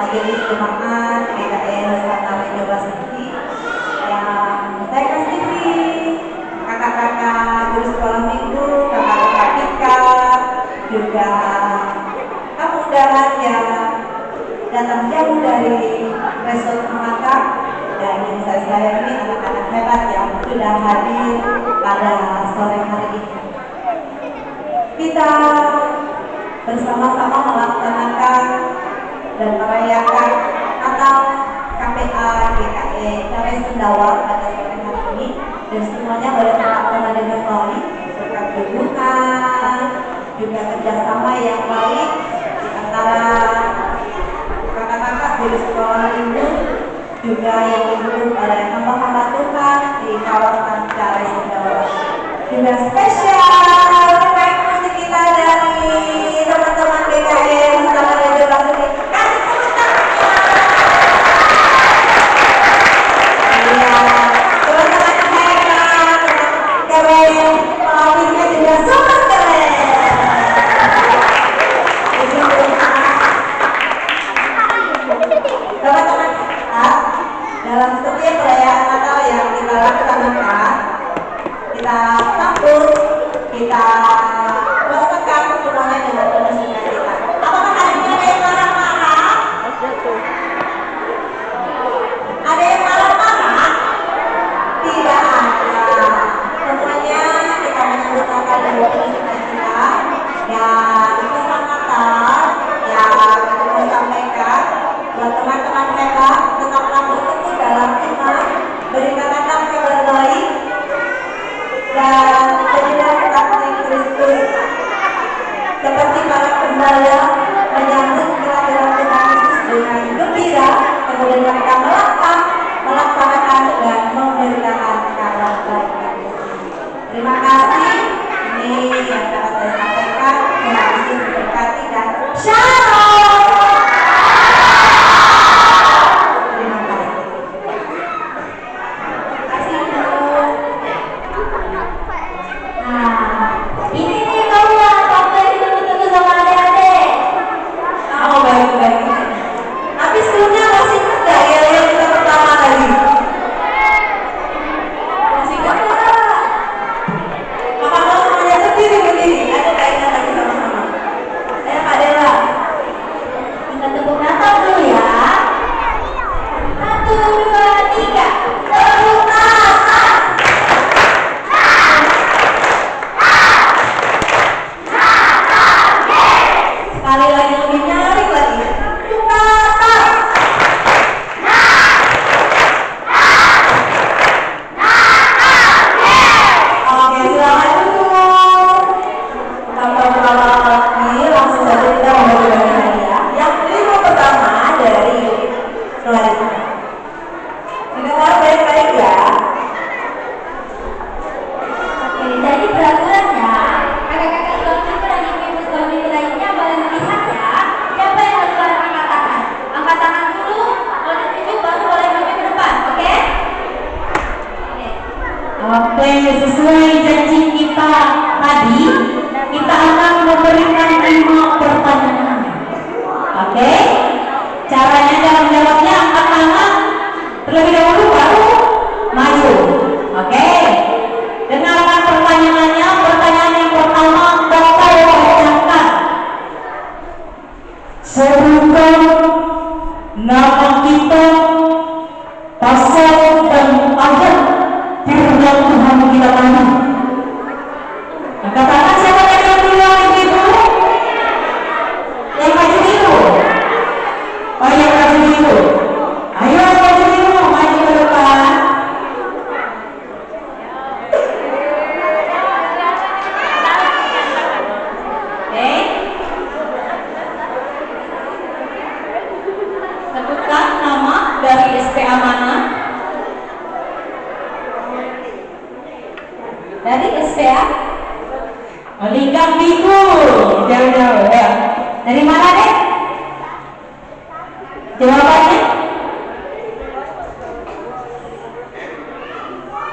Majelis Jemaat GKI Nusantara University yang saya kasihi, kakak-kakak guru sekolah minggu, kakak-kakak Tika, juga tamu undangan yang datang jauh dari Resort Makassar, dan yang saya sayangi anak-anak hebat yang sudah hadir pada sore hari ini. Kita bersama-sama melaksanakan dan merayakan Natal KPA GKI Cares Sendawar pada sore hari ini, dan semuanya boleh terlaksana dengan baik berkat dukungan juga kerjasama yang baik antara kakak-kakak guru sekolah minggu juga yang didukung oleh hamba-hamba Tuhan di kawasan Cares Sendawar. Juga spesial pemain musik kita dari teman-teman GKI Nusantara University. Kasih tepuk tangan. Iya, teman-teman hebat, keren, pelawinnya juga super keren. Teman-teman hebat, dalam setiap perayaan Natal yang kita laksanakan, kita sambut, kita rasakan semuanya dengan penuh sukacita. Apakah hari ini ada yang marah-marah? Ada yang marah-marah? Tidak ada. Semuanya kita menyambutkan dengan penuh sukacita. Dan pesan Natal yang kita mau sampaikan buat teman-teman hebat, tetaplah berteguh dalam iman, berikan anak yang terbaik, dan jadilah saksi Kristus seperti para gembala menyambut kelahiran Tuhan Yesus dengan gembira, kemudian mereka melangkah, melaksanakan dan memberitakan kabar baik. Terima kasih. Ini yang dapat saya sampaikan. Tuhan Yesus memberkati dan shalom. Terima kasih. Nah, ini nih kamu yang sampai ditunggu-tunggu sama adik-adik. Oh, baik-baik. Tapi sebelumnya masih ingat ya yang kita pertama tadi? Masih ingat nggak? Maka mau semuanya berdiri. Ada kaitan lagi sama-sama. Saya Kak Dela. Kita tepuk Natal dulu ya. 1, 2, 3. Tepuk tangan. Sekali lagi lebih nyaring lagi. Natal. Oke, silakan duduk. Tanpa berlama-lama lagi, langsung saja kita membagi hadiah. Yang terima pertama dari Clarita. Dengar baik-baik ya. Oke, jadi peraturannya, kakak-kakak sekolah minggu dan ibu-ibu sekolah minggu lainnya boleh melihat ya. Siapa yang duluan angkat tangan? Angkat tangan dulu, kalau ditunjuk baru boleh maju ke depan, oke? Oke, sesuai janji kita tadi, kita akan memberikan 5 pertanyaan. Oke? Caranya dalam jawabnya angkat tangan terlebih dahulu baru maju. Oke? Dengarkan pertanyaannya. Pertanyaan yang pertama bakal bacakan. Sebutkan nama kita, pasal dan ayat firman Tuhan kita tadi. Angkat tangan siapa tadi yang duluan ibu? Yang maju itu. Oh, yang maju itu. Ayo maju itu, maju ke depan. Oke? Sebutkan nama dari SPA mana? Dari SPA? Lingkar Biku. Jauh-jauh ya. Dari mana deh? Jawabannya?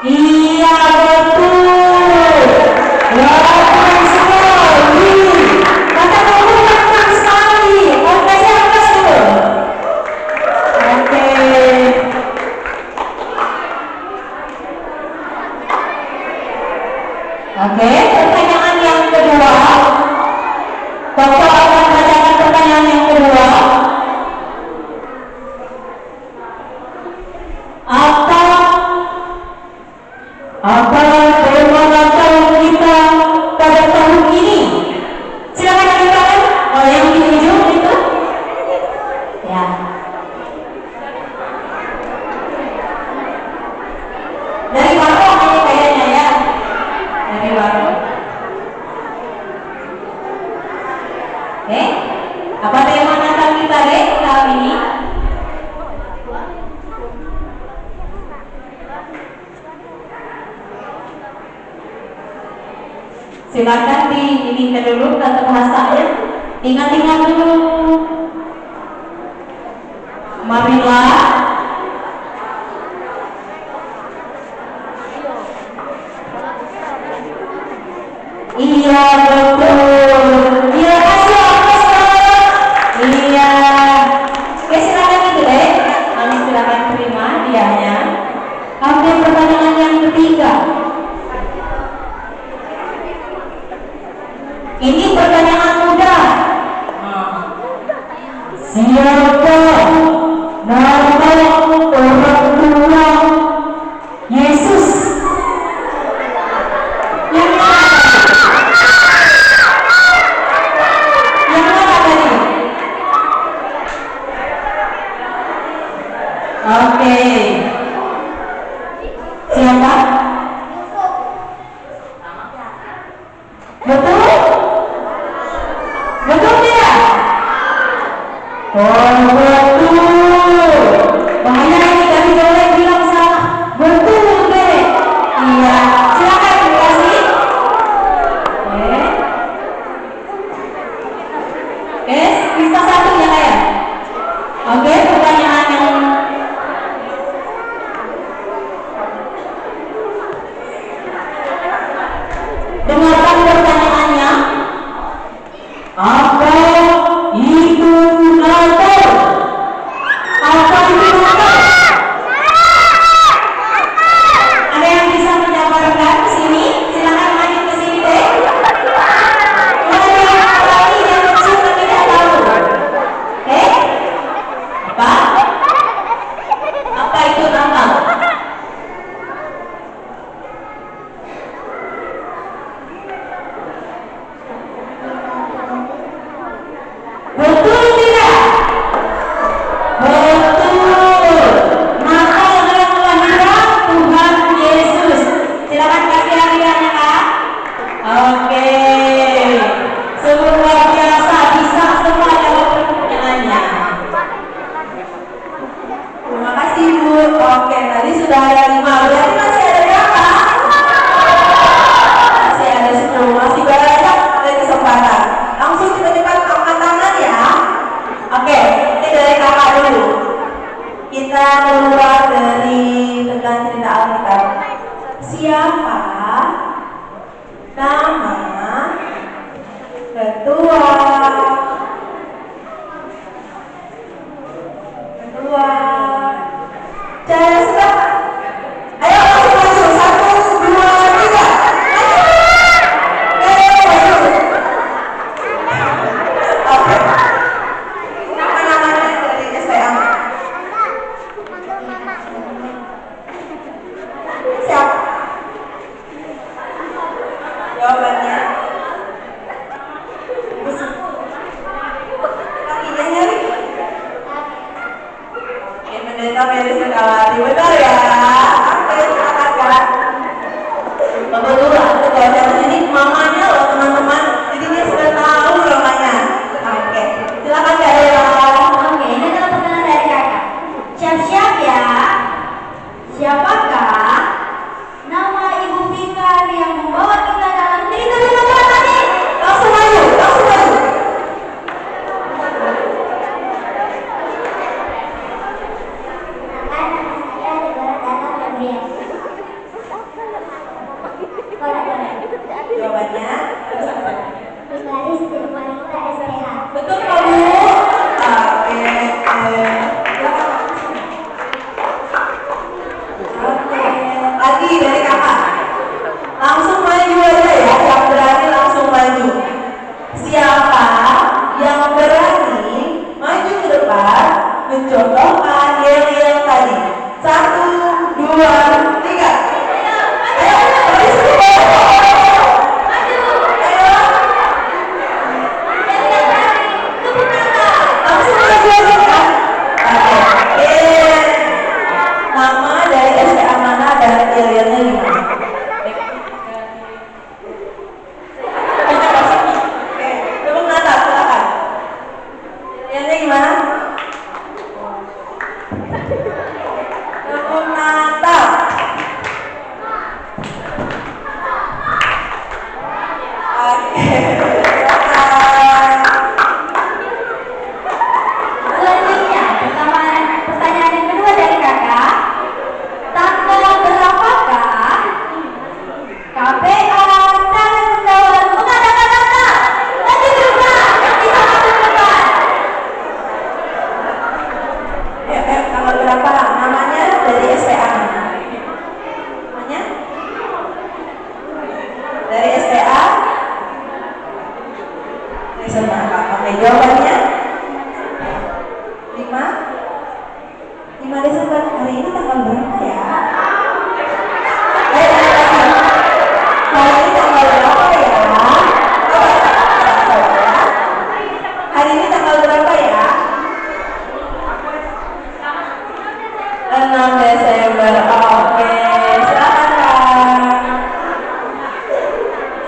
Iya betul. Bagus sekali. Kata kamu gampang sekali. Oke, siapa itu? Silakan diinginkan dulu tata bahasanya. Ingat-ingat dulu. Marilah. Iya betul. Iya kasih iya. Oke silakan itu deh. Kami silakan terima dianya. Oke pertanyaan yang ketiga. Ini pertanyaan mudah. Siapa nama orang tua Yesus? Yang mana? Yang mana tadi? Oke. Siapa? Betul? Betul tidak? Oh betul. Bahaya ini tadi boleh bilang salah. Betul deh. Iya. Silakan dikasih. Oke. Bisa satu ya ya. Oke. Pertanyaan yang dengarkan pertanyaannya. Apa itu Natal? Apa itu Natal? Ada yang bisa menjabarkan ke sini? Silakan maju ke sini deh. Ada yang lagi yang kecil dan tidak tahu. Apa? Apa itu Natal? Betul tidak? Betul. Natal adalah kelahiran Tuhan Yesus. Silakan kasih hadiahnya Kak. Oke. Sungguh luar biasa, bisa semua jawab pertanyaannya. Terima kasih Bu. Oke, tadi sudah ada 5. Berarti masih ada berapa? Masih ada 10. Masih banyak ada kesempatan. Langsung cepat-cepat angkat tangan ya. Oke, ini dari kakak dulu. Kita keluar dari tentang cerita Alkitab. Siapa nama ketua cara sekarang? Ayo maju. 1, 2, 3. Maju. Oke. Nama-namanya dari STA. Siapa? Jawabannya. Kakinya nyari. Pendeta Mary Sukawati. Betul. ini tanggal berapa ya? Hari ini tanggal berapa ya? Hari ini tanggal berapa ya? 6 Desember. Oke, silakan Kak.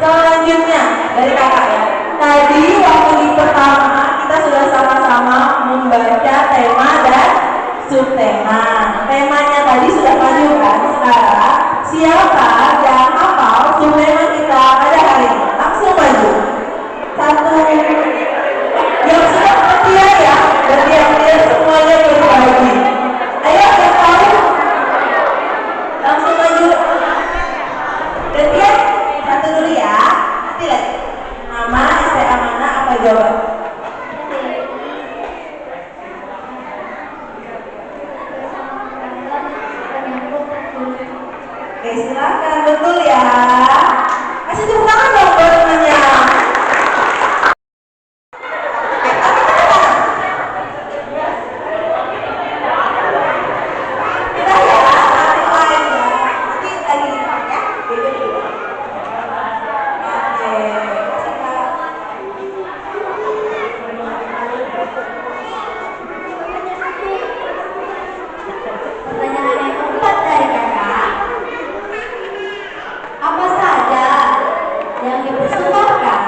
Selanjutnya dari kakak ya. Tadi waktu di pertama kita sudah sama-sama membaca tema dan subtema. Temanya tadi sudah maju kan? Sekarang siapa yang hafal subtema kita pada hari ini? Langsung maju. Satu. Yang sudah setia ya, berdiam-diam semuanya berbagi. Ayo yang tahu, langsung maju. Gantian, satu dulu ya. Nanti lagi. Nama, SPA mana, apa jawaban? Oke, silakan, betul ya. Kasih tepuk tangan dong buat temannya. Udah ya, nanti lain ya. Nanti lagi ya. Beda dulu. Oke, kasih Kak. Pertanyaan yang keempat dari kakak, apa saja yang dipersembahkan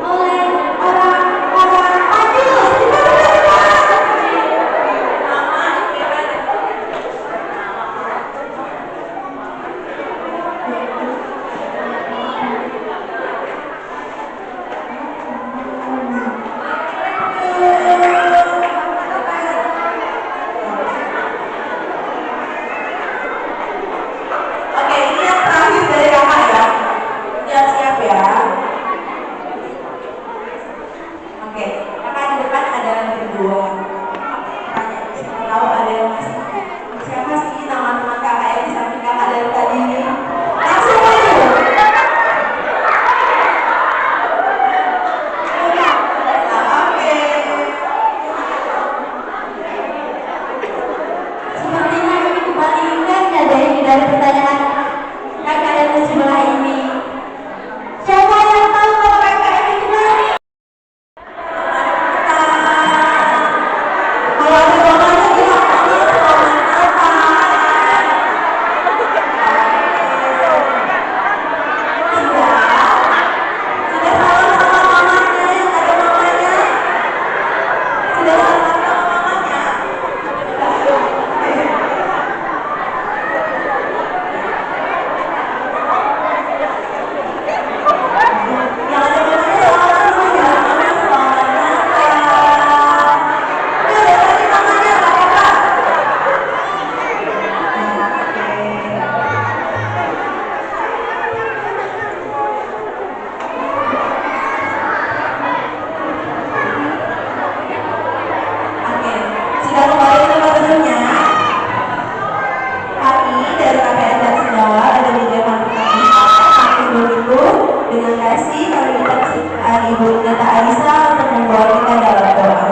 oleh orang-orang Madiun? Oke, ini yang terakhir dari kakak ya. Siap-siap ya. Oke, kakak di depan ada berdua. Tanya, siapa tahu ada yang masih. Siapa sih nama-nama kakak yang di samping kakak dari tadi? Langsung maju. Oke. Sepertinya ini kembali ingat ya dari pertanyaan kakak yang di sebelah ini. Siapa yang tahu kalau kakak yang di sebelah ini? Kalau ada jawabannya bilang tadi selamat Natal. Sudah salam sama mamanya yang ada mamanya? Sudah salam sama mamanya? Yang ada mamanya selamat saja. Mama selamat Natal. Ini ada tadi mamanya nggak apa-apa? Oke, sudah kembali ke tempat duduknya. Kami dari KPN dan Sendawa ada media konfirmasi makin begitu dengan kasih kami minta kesukaan Ibu Neta Alisa untuk membawa kita dalam doa.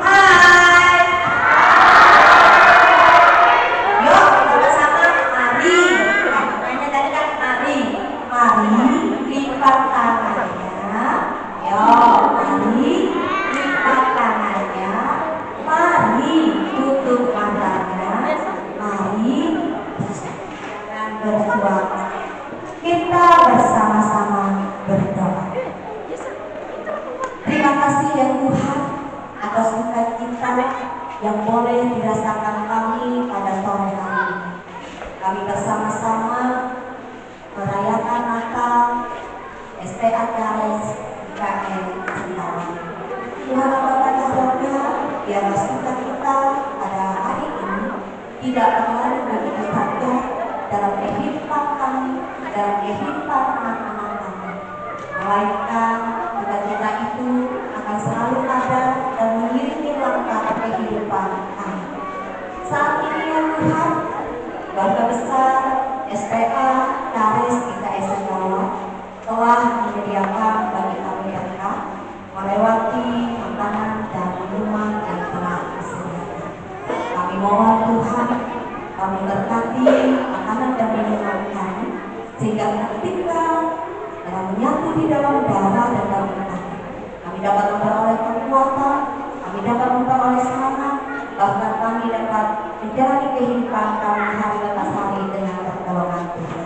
Hai. Yuk, sama-sama mari. Namanya tadi kan mari. Mari lipat tangannya. Yuk, mari lipat tangannya. Mari tutup matanya. Mari jangan bersuara. Kita bersama-sama berdoa. Terima kasih ya Tuhan atas sukacita yang boleh dirasakan kami pada sore hari ini. Kami bersama-sama merayakan Natal SPA Cares IKN Sendawa. Tuhan Bapa di surga, biarlah sukacita pada hari ini tidak kembali begitu saja dalam kehidupan kami, dalam kehidupan anak-anak kami, melainkan sukacita itu akan selalu ada dan mengiringi langkah kehidupan kami. Saat ini ya mohon Tuhan kami berkati makanan dan minuman kami, sehingga ketika dalam menyatu di dalam darah dan daging kami dapat memperoleh kekuatan, kami dapat memperoleh semangat, bahkan kami dapat menjalani kehidupan kami hari lepas hari dengan pertolongan Tuhan.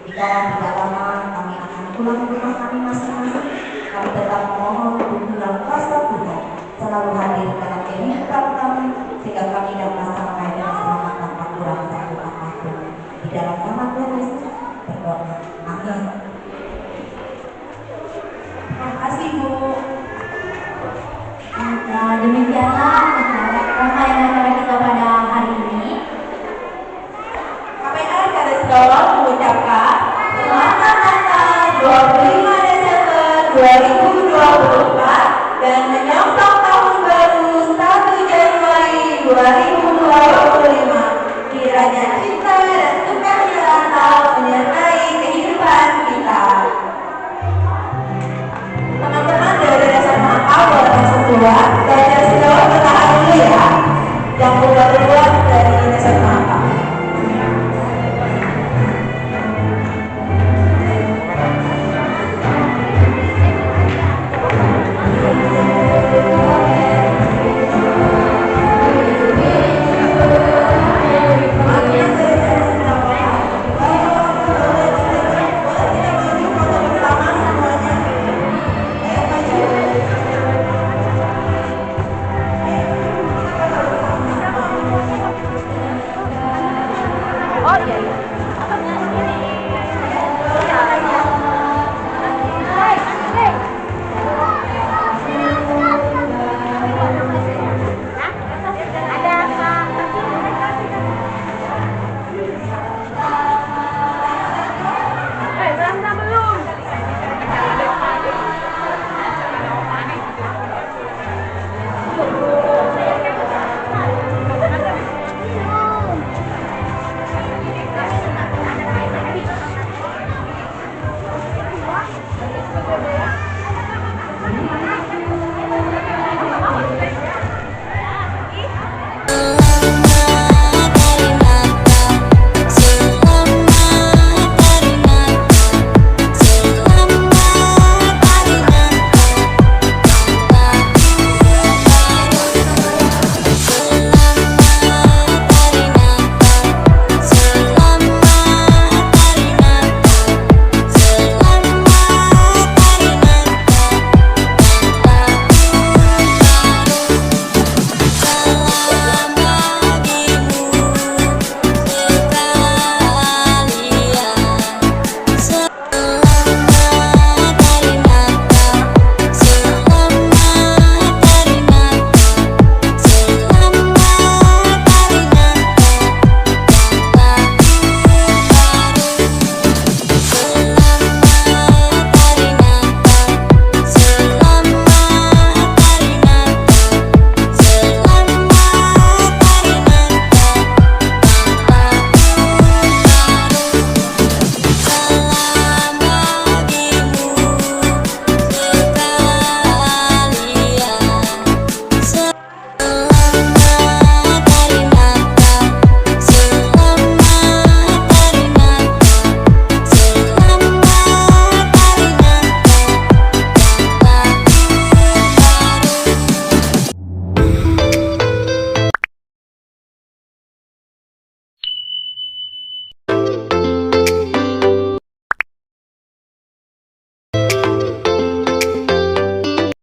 Jika tidak lama kami akan pulang ke rumah kami masing-masing, kami tetap memohon tuntunan kuasa Tuhan selalu hadir dalam kehidupan kami, sehingga kami dapat sampai dengan selamat tanpa kurang satu apapun. Di dalam nama Tuhan Yesus berdoa. Amin. Terima kasih Bu. Nah, demikianlah rangkaian acara kita pada hari ini. KPA Caresdon mengucapkan Selamat Natal 25 Desember 2024 dan menyongsong tahun baru 1 Januari 2025.